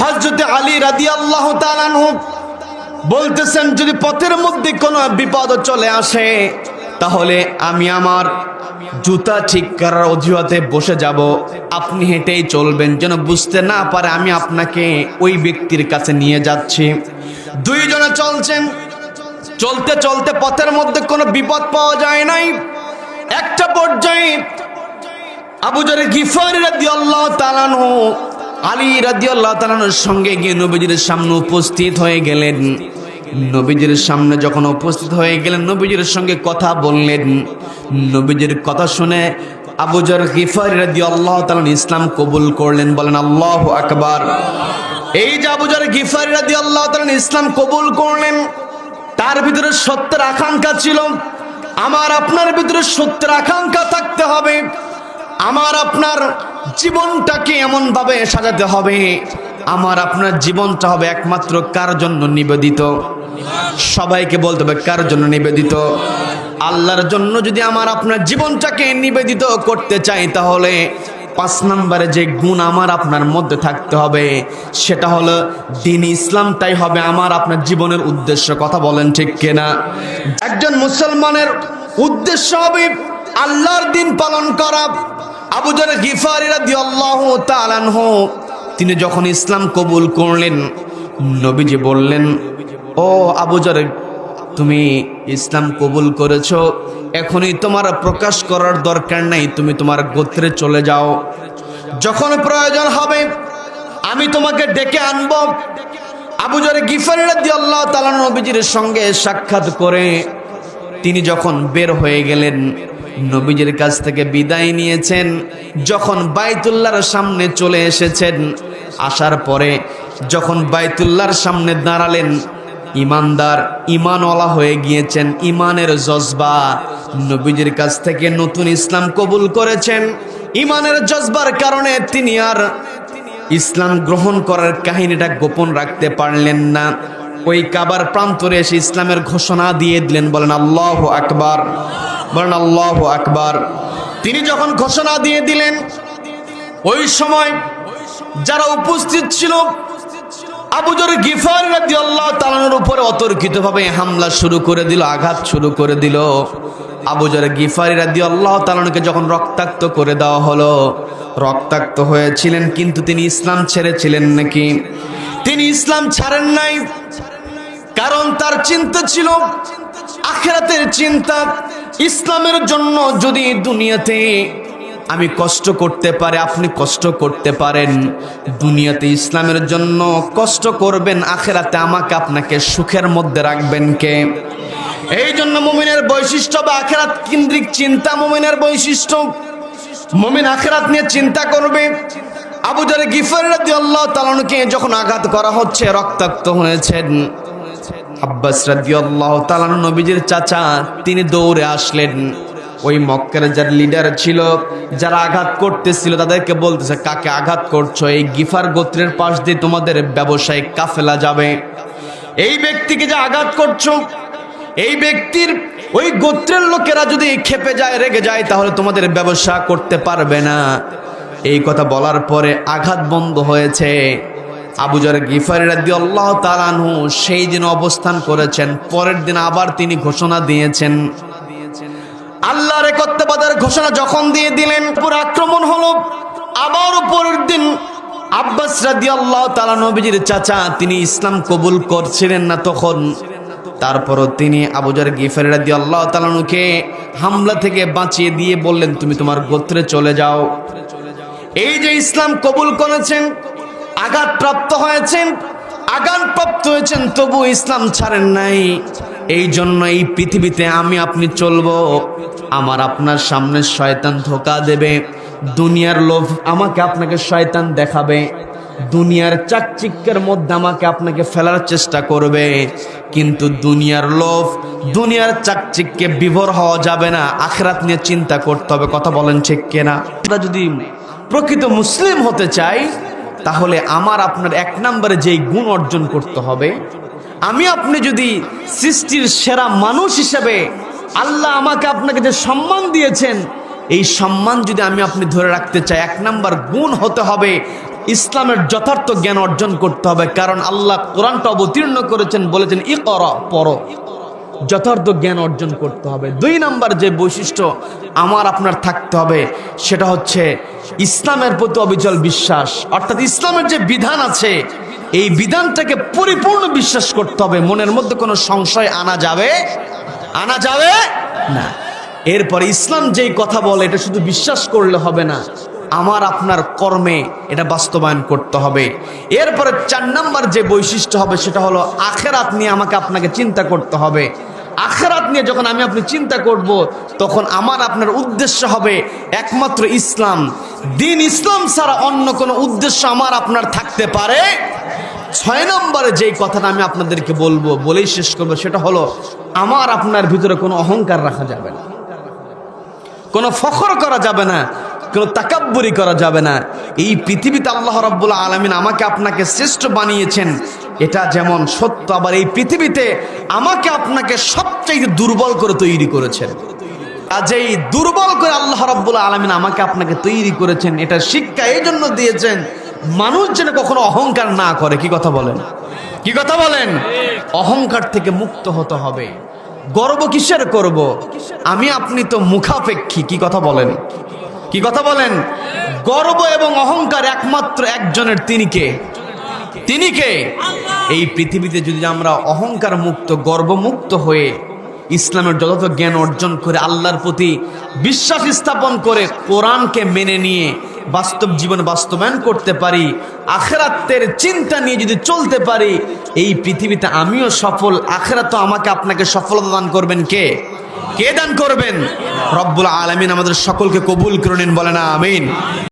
হযরত আলী রাদিয়াল্লাহু তাআলা আনহু বলতেছেন, যদি পথের মধ্যে কোনো বিপদ চলে আসে তাহলে আমি আমার জুতা ঠিক করার অজুহাতে বসে যাব, আপনি হেঁটেই চলবেন, যেন বুঝতে না পারে আমি আপনাকে ওই ব্যক্তির কাছে নিয়ে যাচ্ছি। দুইজনে চলছেন, চলতে চলতে পথের মধ্যে কোনো বিপদ পাওয়া যায় নাই। একটা পর্যায়ে আবু যর গিফারি রাদিয়াল্লাহু তাআলা আনহু আলী রাদিয়াল্লাহু তাআলা আনহুর সঙ্গে গিয়ে নবীজির সামনে উপস্থিত হয়ে গেলেন। নবীজির সামনে যখন উপস্থিত হয়ে গেলেন, নবীজির সঙ্গে কথা বললেন। নবীজির কথা শুনে আবু যর গিফারি রাদিয়াল্লাহু তাআলা ইসলাম কবুল করলেন। বলেন আল্লাহু আকবার। এই যে আবু যর গিফারি রাদিয়াল্লাহু তাআলা ইসলাম কবুল করলেন, তার ভিতরে সত্যের আকাঙ্ক্ষা ছিল। আমার আপনার ভিতরে সত্যের আকাঙ্ক্ষা থাকতে হবে। আমার আপনার জীবনটাকে এমন ভাবে সাজাতে হবে, আমার আপনার জীবনটা হবে একমাত্র কার জন্য নিবেদিত? সবাইকে বলতে হবে কার জন্য নিবেদিত? আল্লাহর জন্য। যদি আমার আপনার জীবনটাকে নিবেদিত করতে চাই, তাহলে 5 নম্বরে যে গুণ আমার আপনার মধ্যে থাকতে হবে সেটা হলো দ্বীন ইসলামটাই হবে আমার আপনার জীবনের উদ্দেশ্য। কথা বলেন ঠিক কিনা? একজন মুসলমানের উদ্দেশ্য হবে আল্লাহর দ্বীন পালন করা। আবু যর গিফারি রাদিয়াল্লাহু তাআলা আনহু তিনি যখন ইসলাম কবুল করলেন, নবীজি বললেন, ও আবু যর, তুমি ইসলাম কবুল করেছো, এখনই তোমার প্রকাশ করার দরকার নাই, তুমি তোমার গোত্রে চলে যাও। যখন প্রয়োজন হবে আমি তোমাকে ডেকে আনব। আবু যর গিফারি রাদিয়াল্লাহু তাআলা নবীজির সঙ্গে সাক্ষাৎ করে তিনি যখন বের হয়ে গেলেন, নবীজির কাছ থেকে বিদায় নিয়েছেন। যখন বাইতুল্লাহর সামনে চলে এসেছেন, আসার পরে যখন বাইতুল্লাহর সামনে দাঁড়ালেন, ইমানদার, ইমানওয়ালা হয়ে গিয়েছেন, ইমানের জজবা, নবীজির কাছ থেকে নতুন ইসলাম কবুল করেছেন। ইমানের জজবার কারণে তিনি আর ইসলাম গ্রহণ করার কাহিনীটা গোপন রাখতে পারলেন না। ওই কাবার প্রান্তরে এসে ইসলামের ঘোষণা দিয়ে দিলেন। বলেন আল্লাহু আকবার। বলেন আল্লাহু আকবার। তিনি যখন ঘোষণা দিয়ে দিলেন, ওই সময় যারা উপস্থিত ছিল আবু যর গিফারি রাদিয়াল্লাহু তাআলার উপরে অতর্কিতভাবে হামলা শুরু করে দিল, আঘাত শুরু করে দিল। আবু যর গিফারি রাদিয়াল্লাহু তাআলাকে যখন রক্তাক্ত করে দেওয়া হলো, রক্তাক্ত হয়েছিলেন, কিন্তু তিনি ইসলাম ছেড়েছিলেন নাকি? তিনি ইসলাম ছাড়েন নাই। কারণ তার চিন্তা ছিল আখিরাতের চিন্তা। ইসলামের জন্য যদি দুনিয়াতে আমি কষ্ট করতে পারি, আপনি কষ্ট করতে পারেন, দুনিয়াতে ইসলামের জন্য কষ্ট করবেন, আখিরাতে আমাকে আপনাকে সুখের মধ্যে রাখবেন কে? এই জন্য মুমিনের বৈশিষ্ট্য বা আখিরাত কেন্দ্রিক চিন্তা মুমিনের বৈশিষ্ট্য। মুমিন আখিরাত নিয়ে চিন্তা করবে। আবু যর গিফারি রাদিয়াল্লাহু তাআলাকে যখন আঘাত করা হচ্ছে, রক্তাক্ত হয়েছেন, আব্বাস রাদিয়াল্লাহু তাআলা নবীজির চাচা, তিনি দৌড়ে আসলেন। ওই মক্কার যার লিডার ছিল, যারা আঘাত করতেছিল, তাদেরকে বলতেছে, কাকে আঘাত করছো? এই গিফার গোত্রের পাশ দিয়ে তোমাদের ব্যবসায়িক কাফেলা যাবে। এই ব্যক্তিকে যে আঘাত করছো, এই ব্যক্তির ওই গোত্রের লোকেরা যদি খেপে যায়, রেগে যায়, তাহলে তোমাদের ব্যবসা করতে পারবে না। এই কথা বলার পরে আঘাত বন্ধ হয়েছে। আবু যর গিফারি রাদিয়াল্লাহু তাআলা আনহু সেই দিন অবস্থান করেছেন। পরের দিন আবার তিনি ঘোষণা দিয়েছেন। আল্লাহর একত্ববাদের ঘোষণা যখন দিয়ে দিলেন, পুরো আক্রমণ হলো। আবারও পরের দিন আব্বাস রাদিয়াল্লাহু তাআলা নবীজির চাচা, তিনি ইসলাম কবুল করছিলেন না তখন। তারপরও তিনি আবু যর গিফারি রাদিয়াল্লাহু তাআলা আনহুকে হামলা থেকে বাঁচিয়ে দিয়ে বললেন, তুমি তোমার গোত্রে চলে যাও। এই যে ইসলাম কবুল করেছেন, আঘাতপ্রাপ্ত হয়েছেন, আঘাতপ্রাপ্ত হয়েছেন, তবু ইসলাম ছাড়েন নাই। এই জন্য এই পৃথিবীতে আমি আপনি চলবো, আমার আপনার সামনে শয়তান ধোঁকা দেবে, দুনিয়ার লোভ আমাকে আপনাকে শয়তান দেখাবে, দুনিয়ার চাকচিক্যের মধ্যে আমাকে আপনাকে ফেলার চেষ্টা করবে, কিন্তু দুনিয়ার লোভ, দুনিয়ার চাকচিক্যে বিভোর হওয়া যাবে না। আখিরাত নিয়ে চিন্তা করতে হবে। কথা বলেন ঠিক কিনা? আমরা যদি প্রকৃত মুসলিম হতে চাই, তাহলে আমার আপনার 1 নম্বরে যেই গুণ অর্জন করতে হবে, আমি আপনি যদি সৃষ্টির সেরা মানুষ হিসেবে আল্লাহ আমাকে আপনাকে যে সম্মান দিয়েছেন, এই সম্মান যদি আমি আপনি ধরে রাখতে চাই, 1 নম্বর গুণ হতে হবে ইসলামের যথার্থ জ্ঞান অর্জন করতে হবে, কারণ আল্লাহ কোরআনটা অবতীর্ণ করেছেন, বলেছেন ইকরা, পড়ো। যথার্থ জ্ঞান অর্জন করতে হবে। 2 নাম্বার যে বৈশিষ্ট্য আমার আপনার থাকতে হবে সেটা হচ্ছে ইসলামের প্রতি অবিচল বিশ্বাস, অর্থাৎ ইসলামের যে বিধান আছে এই বিধানটাকে পরিপূর্ণ বিশ্বাস করতে হবে, মনের মধ্যে কোনো সংশয় আনা যাবে না। এরপরে ইসলাম যেই কথা বলে এটা শুধু বিশ্বাস করলে হবে না, আমার আপনার কর্মে এটা বাস্তবায়ন করতে হবে। এরপরে 4 নাম্বার যে বৈশিষ্ট্য হবে সেটা হলো আখিরাত নিয়ে আমাকে আপনাকে চিন্তা করতে হবে। আখিরাত নিয়ে যখন আমি আপনি চিন্তা করব তখন আমার আপনার উদ্দেশ্য হবে একমাত্র ইসলাম, দিন ইসলাম ছাড়া অন্য কোনো উদ্দেশ্য আমার আপনার থাকতে পারে। 6 নম্বরে যেই কথাটা আমি আপনাদেরকে বলবো, বলেই শেষ করবো, সেটা হলো আমার আপনার ভিতরে কোনো অহংকার রাখা যাবে না, কোনো ফখর করা যাবে না, কোনো তাকাব্বুরি করা যাবে না। এই পৃথিবীতে আল্লাহ রাব্বুল আলামিন আমাকে আপনাকে শ্রেষ্ঠ বানিয়েছেন, এটা যেমন সত্য, আবার এই পৃথিবীতে আমাকে আপনাকে সবচেয়ে দুর্বল করে তৈরি করেছেন। কাজেই দুর্বল করে আল্লাহ রাব্বুল আলামিন আমাকে আপনাকে তৈরি করেছেন, এটা শিক্ষা এই জন্য দিয়েছেন মানুষ যেন কখনো অহংকার না করে। কি কথা বলেন? অহংকার থেকে মুক্ত হতে হবে। গর্ব কিসের করব? আমি আপনি তো মুখাপেক্ষী। কি কথা বলেন? গর্ব এবং অহংকার একমাত্র একজনের, তিনি কে? এই পৃথিবীতে যদি আমরা অহংকার মুক্ত, গর্ব মুক্ত হয়ে ইসলামের যথাযথ জ্ঞান অর্জন করে আল্লাহর প্রতি বিশ্বাস স্থাপন করে কোরআনকে মেনে নিয়ে বাস্তব জীবন বাস্তবায়ন করতে পারি, আখিরাতের চিন্তা নিয়ে যদি চলতে পারি, এই পৃথিবীতে আমিও সফল, আখিরাত আমাকে আপনাকে সফলতা দান করবেন কে দান করবেন? রব্বুল আলামিন আমাদের সকলকে কবুল করে নিন, বলেন আমিন।